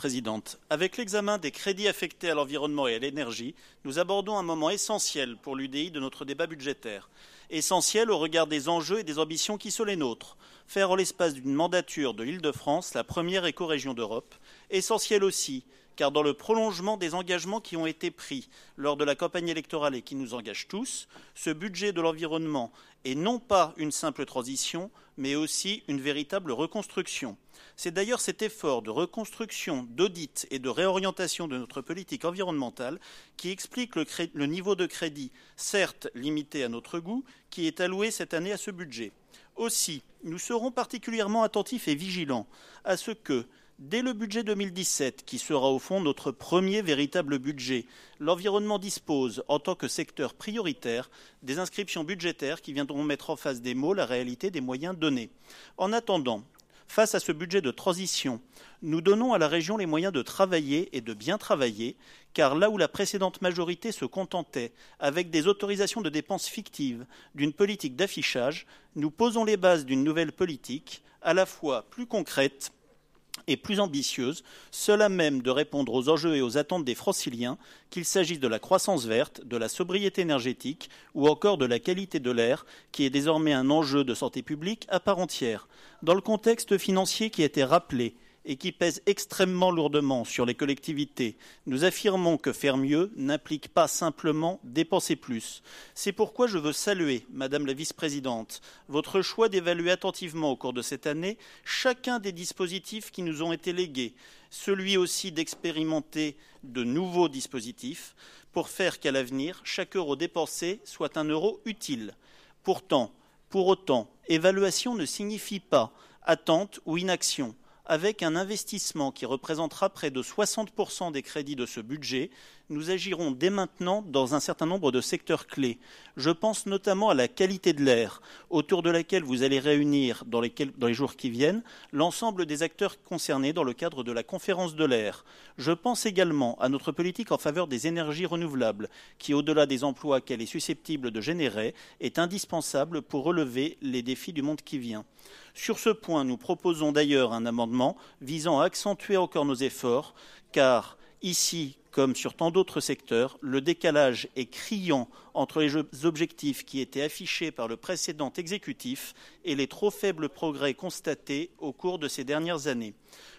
Présidente. Avec l'examen des crédits affectés à l'environnement et à l'énergie, nous abordons un moment essentiel pour l'UDI de notre débat budgétaire. Essentiel au regard des enjeux et des ambitions qui sont les nôtres. Faire en l'espace d'une mandature de l'Île-de-France la première écorégion d'Europe. Essentiel aussi, car dans le prolongement des engagements qui ont été pris lors de la campagne électorale et qui nous engagent tous, ce budget de l'environnement est non pas une simple transition, mais aussi une véritable reconstruction. C'est d'ailleurs cet effort de reconstruction, d'audit et de réorientation de notre politique environnementale qui explique le niveau de crédit, certes limité à notre goût, qui est alloué cette année à ce budget. Aussi, nous serons particulièrement attentifs et vigilants à ce que, dès le budget 2017, qui sera au fond notre premier véritable budget, l'environnement dispose, en tant que secteur prioritaire, des inscriptions budgétaires qui viendront mettre en face des mots la réalité des moyens donnés. En attendant, face à ce budget de transition, nous donnons à la région les moyens de travailler et de bien travailler, car là où la précédente majorité se contentait, avec des autorisations de dépenses fictives, d'une politique d'affichage, nous posons les bases d'une nouvelle politique, à la fois plus concrète et plus ambitieuse, seule à même de répondre aux enjeux et aux attentes des Franciliens, qu'il s'agisse de la croissance verte, de la sobriété énergétique ou encore de la qualité de l'air, qui est désormais un enjeu de santé publique à part entière. Dans le contexte financier qui a été rappelé et qui pèse extrêmement lourdement sur les collectivités, nous affirmons que faire mieux n'implique pas simplement dépenser plus. C'est pourquoi je veux saluer, Madame la Vice-présidente, votre choix d'évaluer attentivement au cours de cette année chacun des dispositifs qui nous ont été légués, celui aussi d'expérimenter de nouveaux dispositifs pour faire qu'à l'avenir, chaque euro dépensé soit un euro utile. Pour autant, évaluation ne signifie pas attente ou inaction. Avec un investissement qui représentera près de 60% des crédits de ce budget, nous agirons dès maintenant dans un certain nombre de secteurs clés. Je pense notamment à la qualité de l'air, autour de laquelle vous allez réunir dans les jours qui viennent l'ensemble des acteurs concernés dans le cadre de la conférence de l'air. Je pense également à notre politique en faveur des énergies renouvelables, qui, au-delà des emplois qu'elle est susceptible de générer, est indispensable pour relever les défis du monde qui vient. Sur ce point, nous proposons d'ailleurs un amendement visant à accentuer encore nos efforts, car ici, comme sur tant d'autres secteurs, le décalage est criant entre les objectifs qui étaient affichés par le précédent exécutif et les trop faibles progrès constatés au cours de ces dernières années.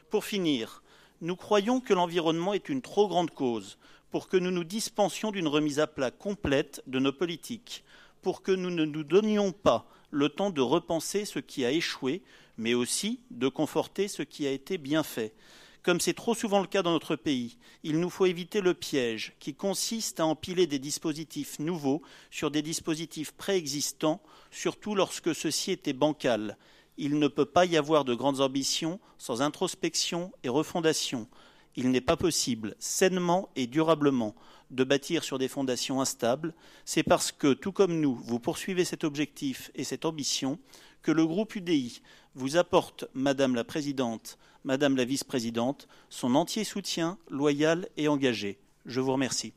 Pour finir, nous croyons que l'environnement est une trop grande cause pour que nous nous dispensions d'une remise à plat complète de nos politiques, pour que nous ne nous donnions pas le temps de repenser ce qui a échoué, mais aussi de conforter ce qui a été bien fait. Comme c'est trop souvent le cas dans notre pays, il nous faut éviter le piège qui consiste à empiler des dispositifs nouveaux sur des dispositifs préexistants, surtout lorsque ceci était bancal. Il ne peut pas y avoir de grandes ambitions sans introspection et refondation. Il n'est pas possible, sainement et durablement, de bâtir sur des fondations instables. C'est parce que, tout comme nous, vous poursuivez cet objectif et cette ambition, que le groupe UDI vous apporte, Madame la Présidente, Madame la Vice-présidente, son entier soutien loyal et engagé. Je vous remercie.